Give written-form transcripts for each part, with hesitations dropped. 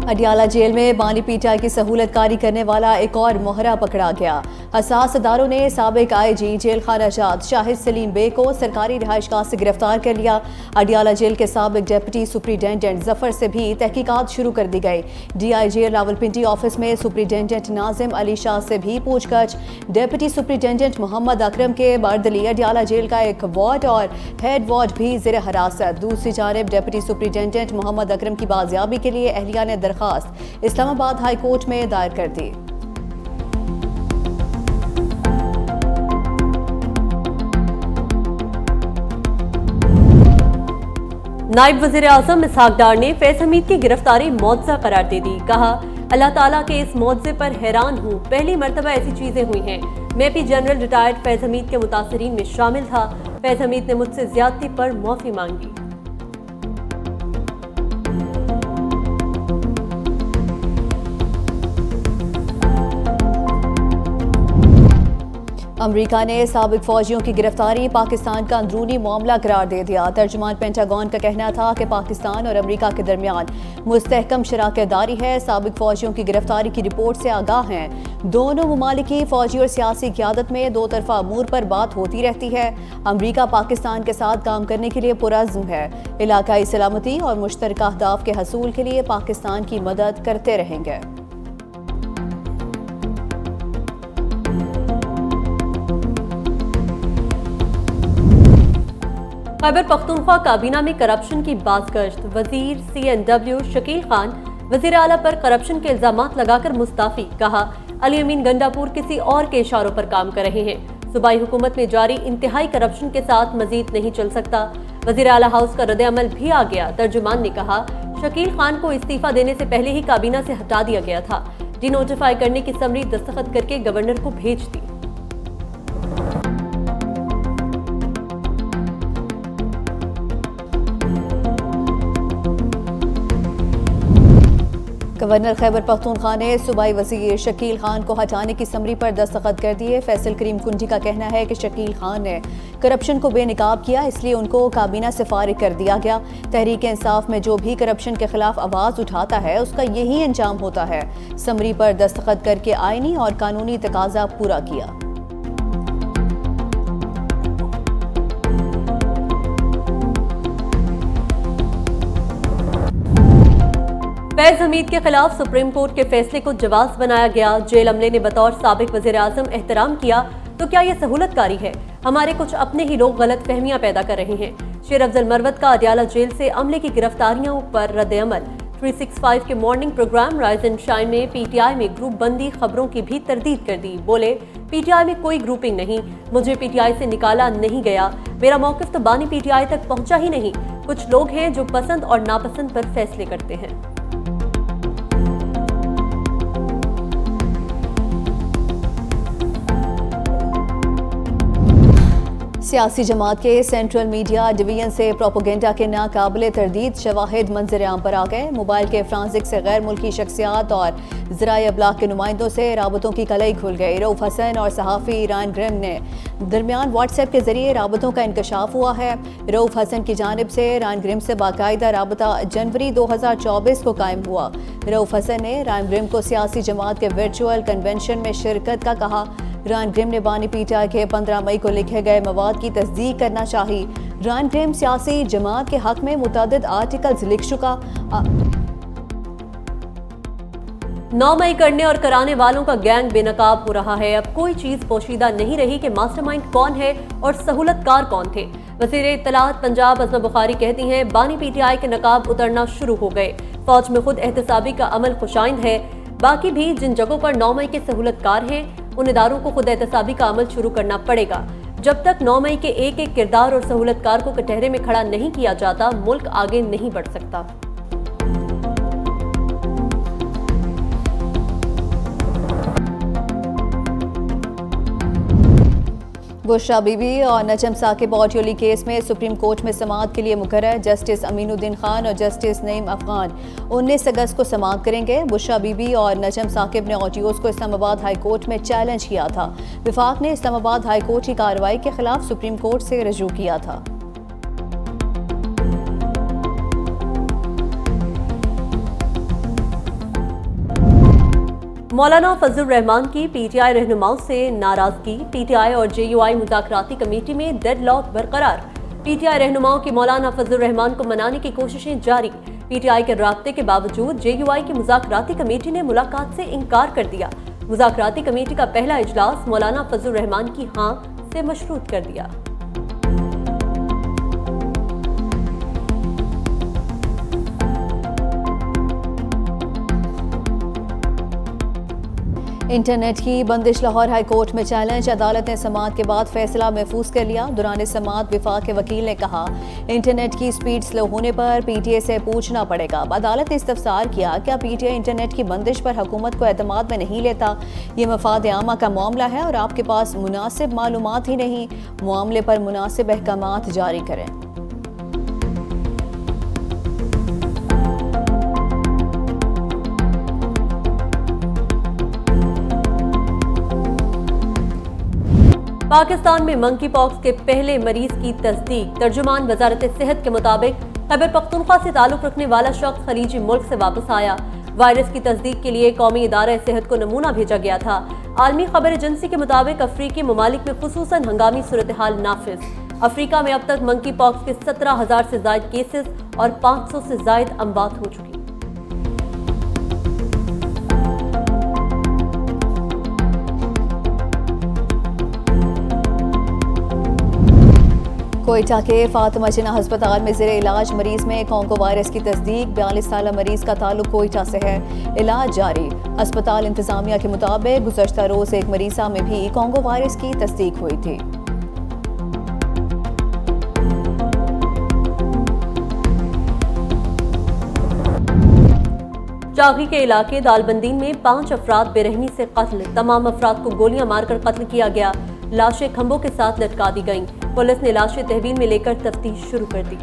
Adiala jail में बानी PTI की सहूलतकारी करने वाला एक और मोहरा पकड़ा गया। हसास अदारों ने साबिक आईजी जेल खाना जात शाहिद सलीम बे को सरकारी रिहाइशगाह से गिरफ्तार कर लिया। अडियाला जेल के साबिक डिप्टी सुप्रिंटेंडेंट जफर से भी तहकीकात शुरू कर दी गई। डीआईजी रावलपिंडी ऑफिस में सुप्रिंटेंडेंट नाजिम अली शाह से भी पूछताछ। डिप्टी सुप्रिंटेंडेंट मोहम्मद अकरम के बर्दली अडियाला जेल का एक वार्ड और हेड वार्ड भी ज़ेर हिरासत। दूसरी जानिब डिप्टी सुप्रिंटेंडेंट मोहम्मद अकरम की बाजियाबी के लिए अहलिया ने दरखास्त इस्लामाबाद हाई कोर्ट में दायर कर दी। नायब वज़ीर आज़म इसहाक डार ने फैज़ हमीद की गिरफ्तारी मौजज़ा करार दे दी। कहा, अल्लाह ताला के इस मौजज़े पर हैरान हूँ। पहली मरतबा ऐसी चीजें हुई हैं। मैं भी जनरल रिटायर्ड फैज़ हमीद के मुतासरीन में शामिल था। फैज़ हमीद ने मुझसे ज्यादती पर माफी मांगी। अमरीका ने साबिक फौजियों की गिरफ्तारी पाकिस्तान का अंदरूनी मामला करार दे दिया। तर्जुमान पेंटागन का कहना था कि पाकिस्तान और अमरीका के दरमियान मुस्तहकम शराकतदारी है। साबिक फौजियों की गिरफ्तारी की रिपोर्ट से आगाह हैं। दोनों ममालिक की फौजी और सियासी क़यादत में दो तरफा अमूर पर बात होती रहती है। अमरीका पाकिस्तान के साथ काम करने के लिए पुरअज़्म है। इलाकाई सलामती और मुश्तरका अहदाफ के हसूल के लिए पाकिस्तान की मदद करते रहेंगे। खैबर पख्तूनख्वा काबीना में करप्शन की बाज़गश्त। वजीर CNW शकील खान वजीर आला पर करप्शन के इल्जामात लगाकर मुस्ताफी। कहा, अली अमीन गंडापुर किसी और के इशारों पर काम कर रहे हैं। सूबाई हुकूमत में जारी इंतहाई करप्शन के साथ मजीद नहीं चल सकता। वजीर आला हाउस का रद्द-ए-अमल भी आ गया। तर्जुमान ने कहा, शकील खान को इस्तीफा देने से पहले ही काबीना से हटा दिया गया था। डिनोटिफाई करने की समरी दस्तखत करके गवर्नर को भेज दी। गवर्नर खैबर पख्तूनख्वा ने सूबाई वजीर शकील खान को हटाने की समरी पर दस्तखत कर दिए। फैसल करीम कुंडी का कहना है कि शकील खान ने करप्शन को बेनकाब किया, इसलिए उनको काबीना से फारिग कर दिया गया। तहरीक इंसाफ में जो भी करप्शन के खिलाफ आवाज़ उठाता है उसका यही अंजाम होता है। समरी पर दस्तखत करके आईनी और कानूनी तकाजा पूरा किया। फैज़ हमीद के खिलाफ सुप्रीम कोर्ट के फैसले को जवाब बनाया गया। जेल अमले ने बतौर साबिक वज़ीर आज़म एहतराम किया, तो क्या यह सहूलतकारी है? हमारे कुछ अपने ही लोग गलत फहमियां पैदा कर रहे हैं। शेर अफजल मरवत का अडियाला जेल से अमले की गिरफ्तारियों पर रद्द-ए-अमल। 365 के morning program rise and shine में PTI में ग्रुप बंदी खबरों की भी तरदीद कर दी। बोले, PTI में कोई ग्रुपिंग नहीं, मुझे PTI से निकाला नहीं गया, मेरा मौक़िफ़ तो बानी PTI तक पहुंचा ही नहीं। कुछ लोग हैं जो पसंद और नापसंद पर फैसले करते हैं। सियासी जमात के सेंट्रल मीडिया डिवीजन से प्रोपोगेंडा के नाकाबिले तरदीद शवाहिद मंजर-ए-आम पर आ गए। मोबाइल के फ्रांसिक से गैर मुल्की शख्सियात और ज़राए अबलाग के नुमाइंदों से राबतों की कलई खुल गई। रऊफ हसन और सहाफ़ी रायन ग्रिम ने दरमियान व्हाट्सएप के जरिए राबतों का इंकशाफ हुआ है। रऊफ हसन की जानिब से रायन ग्रिम से बाकायदा राबता जनवरी 2024 को कायम हुआ। रऊफ हसन ने रायन ग्रिम को सियासी जमात के वर्चुअल कन्वेंशन में शिरकत का कहा। रायन ग्रिम ने बानी PTI के 15 मई को लिखे गए मवाद की तस्दीक करना चाही। रायन ग्रिम सियासी जमात के हक में मुतअद्दिद आर्टिकल्स लिख चुका। 9 मई करने और कराने वालों का गैंग बेनकाब हो रहा है। अब कोई चीज पोशीदा नहीं रही कि मास्टरमाइंड कौन है और सहूलतकार कौन थे। वज़ीर इत्तलात पंजाब अज़मा बुखारी कहती हैं, बानी PTI के नकाब उतरना शुरू हो गए। फौज में खुद एहतसाबी का अमल खुशाइंद है। बाकी भी जिन जगहों पर 9 मई के सहूलतकार हैं उन इदारों को खुद एहतसाबी का अमल शुरू करना पड़ेगा। जब तक 9 मई के एक एक किरदार और सहूलतकार को कटहरे में खड़ा नहीं किया जाता, मुल्क आगे नहीं बढ़ सकता। बुशरा बीबी और नजम साकिब ऑडियो लीक केस में सुप्रीम कोर्ट में समाअत के लिए मुकर्रर जस्टिस अमीनुद्दीन खान और जस्टिस नईम अफगान 19 अगस्त को समाअत करेंगे। बुशरा बीबी और नजम साकिब ने ऑडियोज को इस्लामाबाद हाई कोर्ट में चैलेंज किया था। विफाक ने इस्लामाबाद हाई कोर्ट की कार्रवाई के खिलाफ सुप्रीम कोर्ट से रजू किया था। मौलाना फजलुर रहमान की पीटीआई रहनुमाओं से नाराजगी, पीटीआई और जेयूआई मुज़ाकराती कमेटी में डेडलॉक बरकरार। पीटीआई रहनुमाओं की मौलाना फजलुर रहमान को मनाने की कोशिशें जारी। पीटीआई के राब्ते के बावजूद जेयूआई की मुज़ाकराती कमेटी ने मुलाकात से इनकार कर दिया। मुज़ाकराती कमेटी का पहला इजलास मौलाना फजलुर रहमान की हां से मशरूत कर दिया। इंटरनेट की बंदिश लाहौर हाई कोर्ट में चैलेंज, अदालत ने समाअत के बाद फैसला महफूज कर लिया। दौरान समाअत विफाक के वकील ने कहा, इंटरनेट की स्पीड स्लो होने पर पीटीए से पूछना पड़ेगा। अदालत ने इस्तफसार किया, क्या पीटीए इंटरनेट की बंदिश पर हुकूमत को एतमाद में नहीं लेता? ये मफाद आमा का मामला है और आपके पास मुनासिब मालूमात ही नहीं, मामले पर मुनासिब अहकामात जारी करें। पाकिस्तान में मंकी पॉक्स के पहले मरीज की तस्दीक। तर्जुमान वजारत सेहत के मुताबिक खैबर पख्तूनख्वा से ताल्लुक रखने वाला शख्स खलीजी मुल्क से वापस आया। वायरस की तस्दीक के लिए कौमी इदारा सेहत को नमूना भेजा गया था। आलमी खबर एजेंसी के मुताबिक अफ्रीकी ममालिक में खुसूसन हंगामी सूरत हाल नाफिज। अफ्रीका में अब तक मंकी पॉक्स के 17,000 से जायद केसेस और 500 से जायद अमवात हो चुकी। कोयटा के फातिमा जिन्ना अस्पताल में ज़ेरे इलाज मरीज में कोंगो वायरस की तस्दीक। 42 साल मरीज का ताल्लुक कोयटा से है, इलाज जारी। अस्पताल इंतजामिया के मुताबिक गुज़श्ता रोज एक मरीजा में भी कोंगो वायरस की तस्दीक हुई थी। जागी के इलाके दालबंदीन में 5 अफराद बेरहमी से कत्ल। तमाम अफराद को गोलियां मारकर कत्ल किया गया। लाशें खंभों के साथ लटका दी गईं। पुलिस ने लाशें तहवील में लेकर तफ्तीश शुरू कर दी।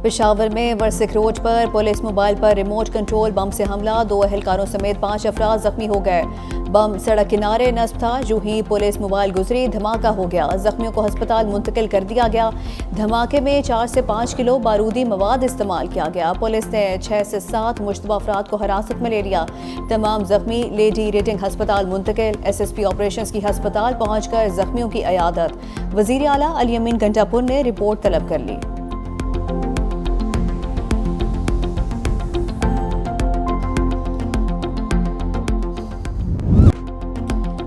पेशावर में वर्सिक रोड पर पुलिस मोबाइल पर रिमोट कंट्रोल बम से हमला। 2 अहलकारों समेत 5 अफराद जख्मी हो गए। बम सड़क किनारे नस्ब था, जो ही पुलिस मोबाइल गुजरी धमाका हो गया। जख्मियों को अस्पताल मुंतकिल कर दिया गया। धमाके में 4 से 5 किलो बारूदी मवाद इस्तेमाल किया गया। पुलिस ने 6 से 7 मुश्तबा अफराद को हिरासत में ले लिया। तमाम जख्मी लेडी रीडिंग अस्पताल मुंतकिल। SSP ऑपरेशंस की अस्पताल पहुंचकर जख्मियों की अयादत। वजीर आला अली अमीन घंटापुर ने रिपोर्ट तलब कर ली।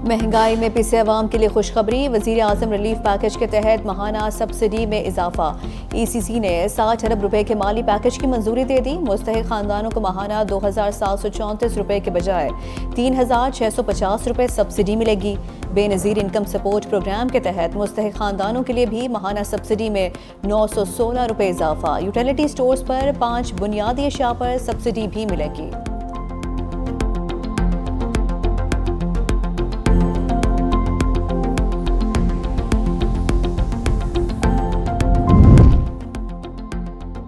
महंगाई में पिसे अवाम के लिए खुशखबरी। वज़ीर आज़म रिलीफ पैकेज के तहत माहाना सब्सिडी में इजाफा। ECC ने 60 अरब रुपए के माली पैकेज की मंजूरी दे दी। मुस्तहिक खानदानों को माहाना 2,734 रुपए के बजाय 3,650 रुपए सब्सिडी मिलेगी। बेनज़ीर इनकम सपोर्ट प्रोग्राम के तहत मुस्तहिक खानदानों के लिए भी माहाना सब्सिडी में 916 रुपए इजाफा। यूटिलिटी स्टोर्स पर 5 बुनियादी अशिया पर सब्सिडी भी मिलेगी।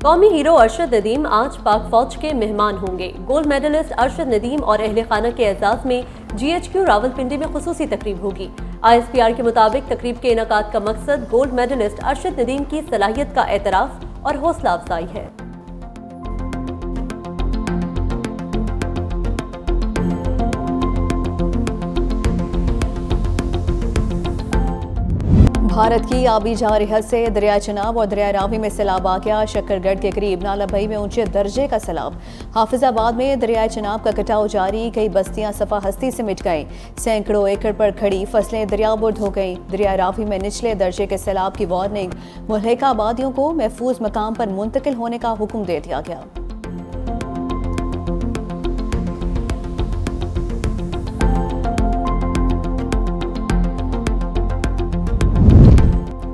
कौमी हीरो अरशद नदीम आज पाक फौज के मेहमान होंगे। गोल्ड मेडलिस्ट अरशद नदीम और अहले खाना के एजाज में GHQ रावलपिंडी में खुसूसी तकरीब होगी। ISPR के मुताबिक तकरीब के इनाकात का मकसद गोल्ड मेडलिस्ट अरशद नदीम की सलाहियत का एतराफ़ और हौसला अफजाई है। भारत की आबी जारहत से दरिया चनाब और दरिया रावी में सैलाब आ गया। शक्करगढ़ के करीब नालाभई में ऊंचे दर्जे का सैलाब। हाफिजाबाद में दरिया चनाब का कटाव जारी। कई बस्तियां सफा हस्ती से मिट गईं। सैकड़ों एकड़ पर खड़ी फसलें दरियाबुर्द हो गईं। दरिया रावी में निचले दर्जे के सैलाब की वार्निंग। मुल्हिका आबादियों को महफूज मकाम पर मुंतकिल होने का हुक्म दे दिया गया।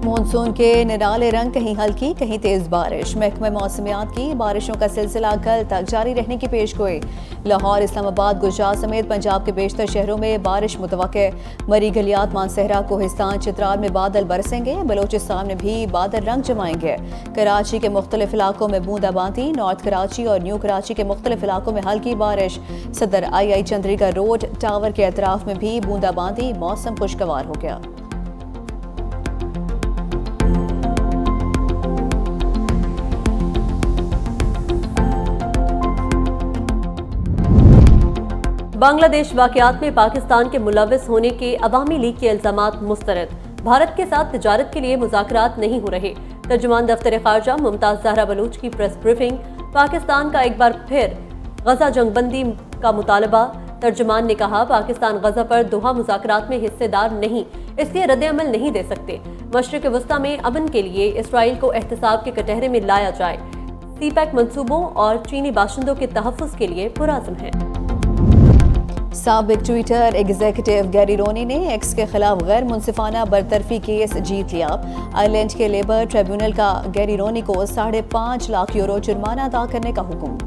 मानसून के निराले रंग, कहीं हल्की कहीं तेज बारिश। महकमा मौसमियात की बारिशों का सिलसिला कल तक जारी रहने की पेशगोई। लाहौर, इस्लामाबाद, गुजरात समेत पंजाब के बेशतर शहरों में बारिश मुतवक्के। मरी गलियात, मानसहरा, कोहिस्तान, चित्राल में बादल बरसेंगे। बलोचिस्तान में भी बादल रंग जमाएंगे। कराची के मुख्तलिफ इलाकों में बूंदाबांदी। नॉर्थ कराची और न्यू कराची के मुख्तलिफ इलाकों में हल्की बारिश। सदर II चंद्रिका रोड टावर के अतराफ में भी बूंदाबांदी। मौसम खुशगवार हो गया। बांग्लादेश वाकयात में पाकिस्तान के मुलव्विस होने के अवामी लीग के इल्जामात मुस्तरद। भारत के साथ तिजारत के लिए मुज़ाकरात नहीं हो रहे। तर्जुमान दफ्तर खारजा मुमताज ज़हरा बलूच की प्रेस ब्रीफिंग। पाकिस्तान का एक बार फिर गजा जंगबंदी का मुतालबा। तर्जुमान ने कहा, पाकिस्तान गजा पर दोहा मुज़ाकरात में हिस्सेदार नहीं, इसलिए रद्द-ए-अमल नहीं दे सकते। मशरिक़ वस्ता में अमन के लिए इसराइल को एहतसाब के कटहरे में लाया जाए। सीपैक मंसूबों और चीनी बाशिंदों के तहफ़्फ़ुज़ के लिए पुरअज़्म है। साबिक ट्विटर एग्जीक्यूटिव गैरी रोनी ने एक्स के खिलाफ गैर मुनसिफाना बरतरफी केस जीत लिया। आयरलैंड के लेबर ट्रिब्यूनल का गैरी रोनी को 5.5 लाख यूरो जुर्माना अदा करने का हुक्म।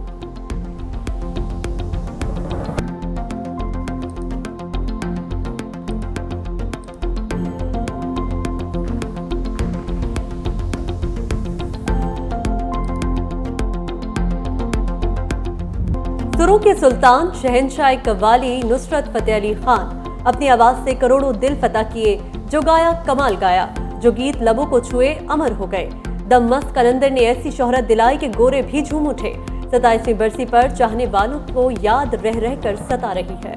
सुरों के सुल्तान शहंशाह कव्वाली नुसरत फतेह अली खान अपनी आवाज से करोड़ों दिल फतह किए। जो गाया कमाल गाया, जो गीत लबों को छुए अमर हो गए। दम मस्त कलंदर ने ऐसी शोहरत दिलाई कि गोरे भी झूम उठे। 27वीं बरसी पर चाहने वालों को याद रह रह कर सता रही है।